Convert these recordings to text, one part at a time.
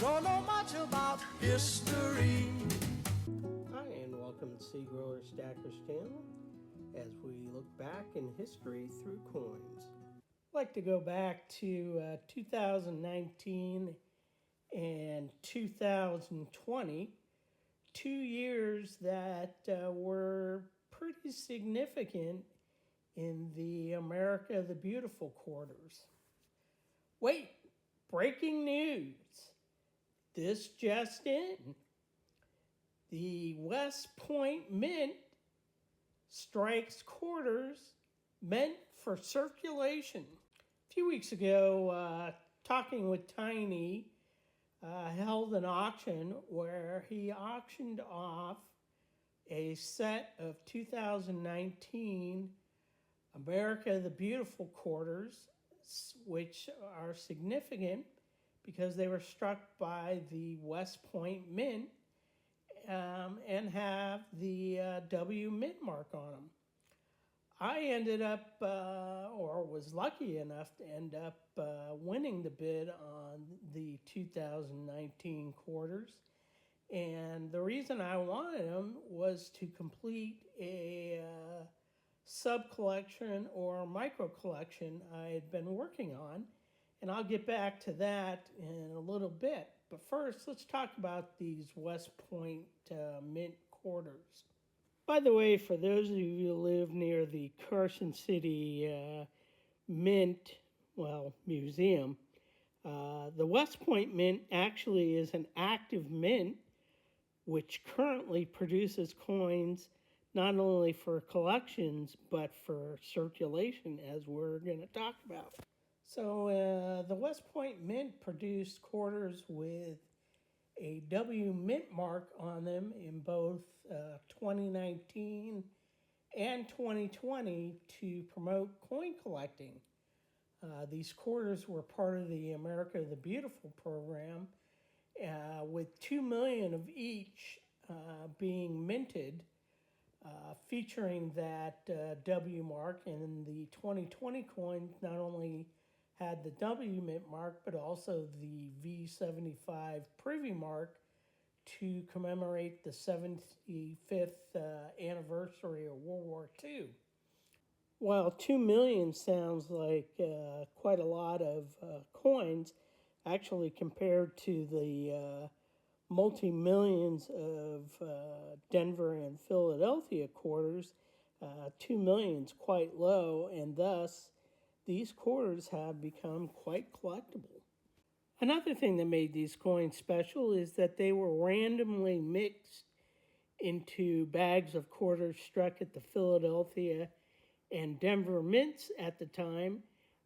don't know much about history. Hi, and welcome to Sea Grower Stacker's channel as we look back in history through coins. I'd like to go back to 2019 and 2020, 2 years that were pretty significant in the America the Beautiful quarters. Wait, breaking news. This just in. The West Point Mint strikes quarters meant for circulation. A few weeks ago, talking with Tiny, held an auction where he auctioned off a set of 2019 America the Beautiful quarters, which are significant because they were struck by the West Point Mint and have the W Mint mark on them. I ended up, or was lucky enough to end up winning the bid on the 2019 quarters. And the reason I wanted them was to complete a sub collection or micro collection I had been working on. And I'll get back to that in a little bit. But first, let's talk about these West Point Mint quarters. By the way, for those of you who live near the Carson City Mint, museum, the West Point Mint actually is an active mint which currently produces coins not only for collections but for circulation, as we're going to talk about. So the West Point Mint produced quarters with a W Mint mark on them in both 2019 and 2020 to promote coin collecting. These quarters were part of the America the Beautiful program, with 2 million of each being minted, featuring that W mark. And the 2020 coins not only had the W Mint mark, but also the V75 Privy mark to commemorate the 75th anniversary of World War II. While 2 million sounds like quite a lot of coins, actually compared to the multi-millions of Denver and Philadelphia quarters, 2 million is quite low, and thus these quarters have become quite collectible. Another thing that made these coins special is that they were randomly mixed into bags of quarters struck at the Philadelphia and Denver mints at the time,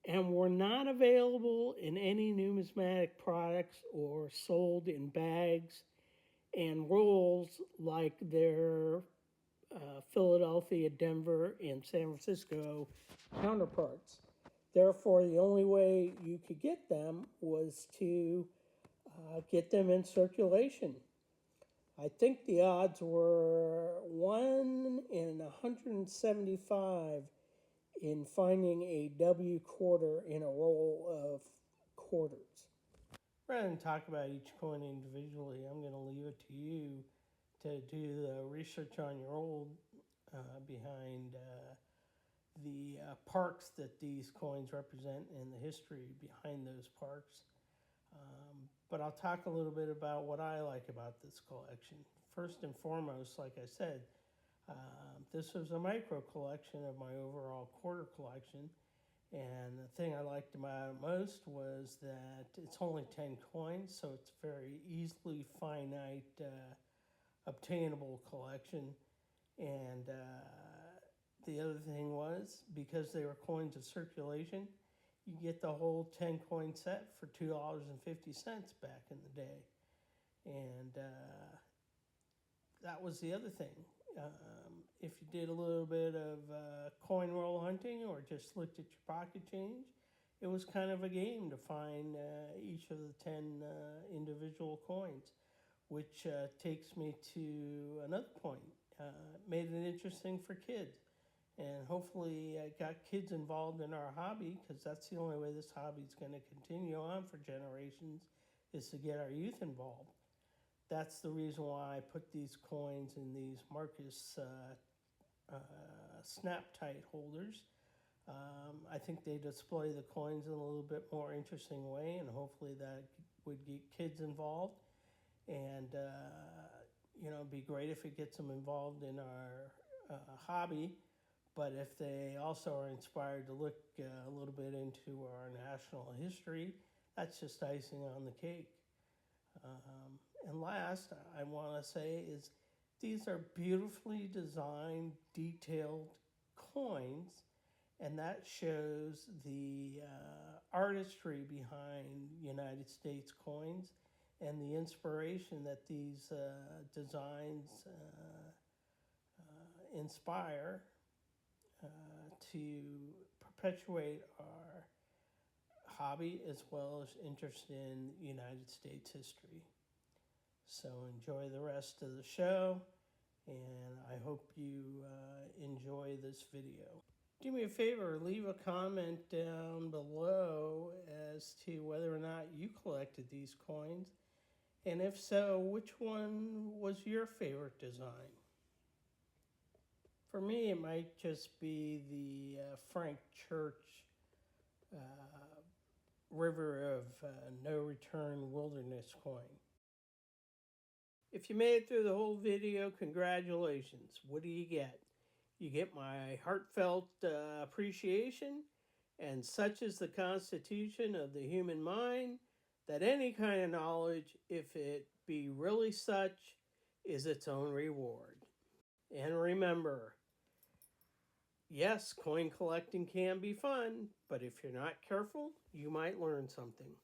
and were not available in any numismatic products or sold in bags and rolls like their Philadelphia, Denver, and San Francisco counterparts. Therefore, the only way you could get them was to get them in circulation. I think the odds were 1 in 175 in finding a W quarter in a roll of quarters. Rather than talk about each coin individually, I'm going to leave it to you to do the research on your own behind the parks that these coins represent and the history behind those parks. But I'll talk a little bit about what I like about this collection. First and foremost, like I said, this was a micro collection of my overall quarter collection. And the thing I liked about it most was that it's only 10 coins, so it's very easily finite, obtainable collection. And the other thing was, because they were coins of circulation, you get the whole 10 coin set for $2.50 back in the day. And that was the other thing. If you did a little bit of coin roll hunting or just looked at your pocket change, it was kind of a game to find each of the 10 individual coins, which takes me to another point. Made it interesting for kids. And hopefully got kids involved in our hobby, because that's the only way this hobby is going to continue on for generations, is to get our youth involved. That's the reason why I put these coins in these Marcus snap-tight holders. I think they display the coins in a little bit more interesting way, and hopefully that would get kids involved. And it'd be great if it gets them involved in our hobby. But if they also are inspired to look a little bit into our national history, that's just icing on the cake. And last, I want to say is these are beautifully designed, detailed coins, and that shows the artistry behind United States coins and the inspiration that these designs inspire to perpetuate our hobby as well as interest in United States history. So enjoy the rest of the show, and I hope you enjoy this video. Do me a favor, leave a comment down below as to whether or not you collected these coins, and if so, which one was your favorite design? For me, it might just be the Frank Church River of No Return Wilderness coin. If you made it through the whole video, congratulations. What do you get? You get my heartfelt appreciation, and such is the constitution of the human mind that any kind of knowledge, if it be really such, is its own reward. And remember, yes, coin collecting can be fun, but if you're not careful, you might learn something.